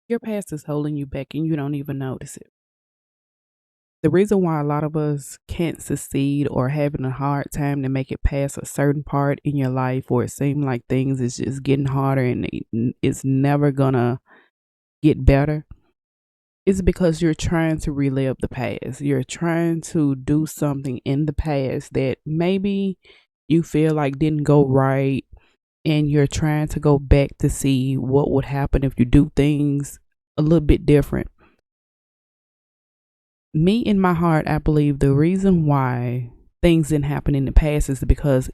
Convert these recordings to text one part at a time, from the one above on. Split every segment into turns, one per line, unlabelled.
Your past is holding you back and you don't even notice it. The reason why a lot of us can't succeed or having a hard time to make it past a certain part in your life, or it seems like things is just getting harder and it's never gonna get better, is because you're trying to relive the past. You're trying to do something in the past that maybe you feel like didn't go right, and you're trying to go back to see what would happen if you do things a little bit different. Me, in my heart, I believe the reason why things didn't happen in the past is because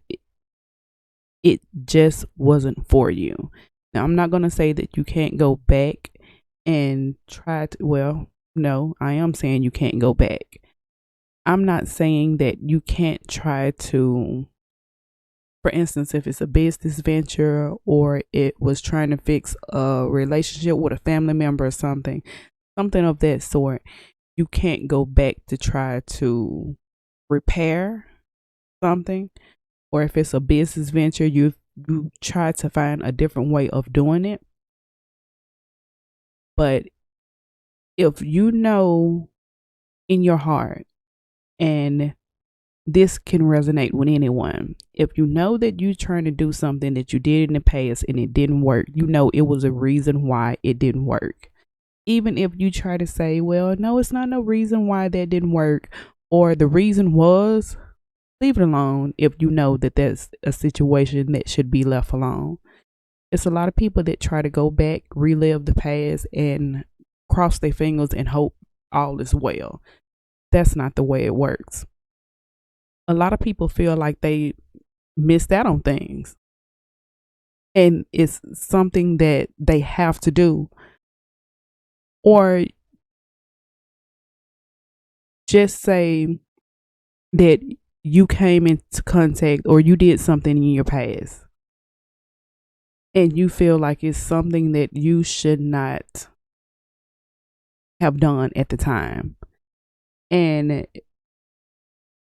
it just wasn't for you. Now, I'm not going to say that you can't go back and try to, well, no, I am saying you can't go back. I'm not saying that you can't try to, for instance, if it's a business venture or it was trying to fix a relationship with a family member or something of that sort, you can't go back to try to repair something. Or if it's a business venture, you try to find a different way of doing it. But if you know in your heart, and this can resonate with anyone, if you know that you're trying to do something that you did in the past and it didn't work, you know it was a reason why it didn't work. Even if you try to say, well, no, it's not no reason why that didn't work, or the reason was, leave it alone if you know that that's a situation that should be left alone. It's a lot of people that try to go back, relive the past, and cross their fingers and hope all is well. That's not the way it works. A lot of people feel like they missed out on things, and it's something that they have to do, or just say that you came into contact or you did something in your past and you feel like it's something that you should not have done at the time. And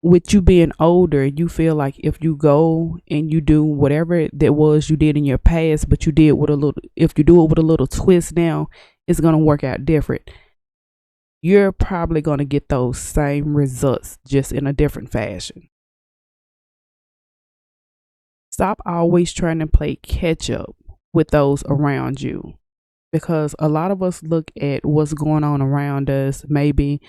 with you being older, you feel like if you go and you do whatever that was you did in your past, but you did with a little, if you do it with a little twist now, it's going to work out different. You're probably going to get those same results just in a different fashion. Stop always trying to play catch up with those around you, because a lot of us look at what's going on around us, maybe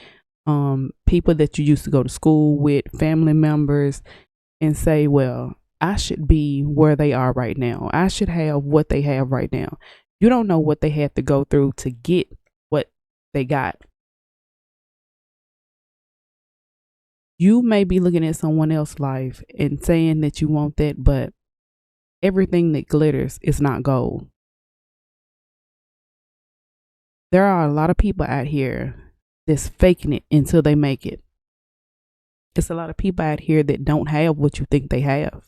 people that you used to go to school with, family members, and say, well, I should be where they are right now. I should have what they have right now. You don't know what they had to go through to get what they got. You may be looking at someone else's life and saying that you want that, but everything that glitters is not gold. There are a lot of people out here that's faking it until they make it. It's a lot of people out here that don't have what you think they have.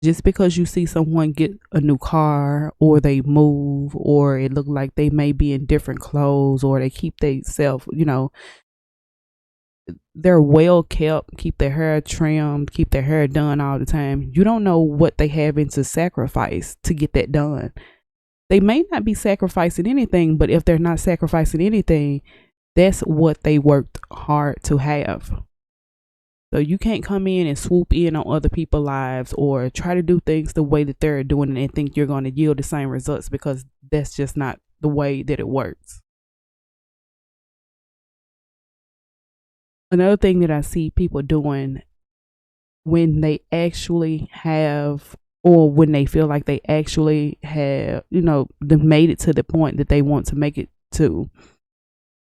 Just because you see someone get a new car, or they move, or it look like they may be in different clothes, or they keep themselves, they're well kept, keep their hair trimmed, keep their hair done all the time. You don't know what they having to sacrifice to get that done. They may not be sacrificing anything, but if they're not sacrificing anything, that's what they worked hard to have. So you can't come in and swoop in on other people's lives or try to do things the way that they're doing it and think you're going to yield the same results, because that's just not the way that it works. Another thing that I see people doing when they actually have, or when they feel like they actually have, they made it to the point that they want to make it to,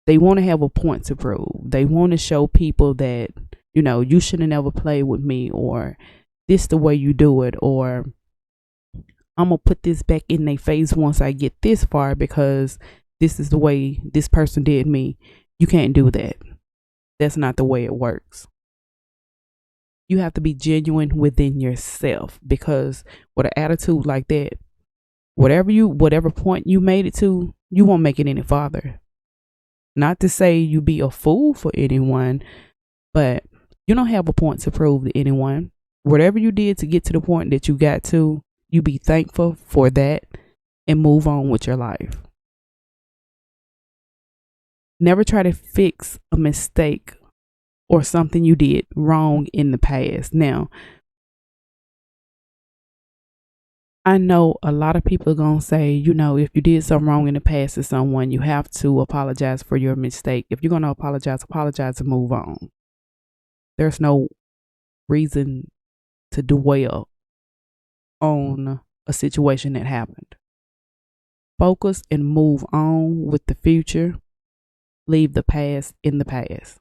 they want to have a point to prove. They want to show people that, you should have never played with me, or this the way you do it, or I'm going to put this back in their face once I get this far because this is the way this person did me. You can't do that. That's not the way it works. You have to be genuine within yourself, because with an attitude like that, whatever point you made it to, you won't make it any farther. Not to say you be a fool for anyone, but you don't have a point to prove to anyone. Whatever you did to get to the point that you got to, you be thankful for that and move on with your life. Never try to fix a mistake or something you did wrong in the past. Now, I know a lot of people are going to say, if you did something wrong in the past to someone, you have to apologize for your mistake. If you're going to apologize and move on. There's no reason to dwell on a situation that happened. Focus and move on with the future. Leave the past in the past.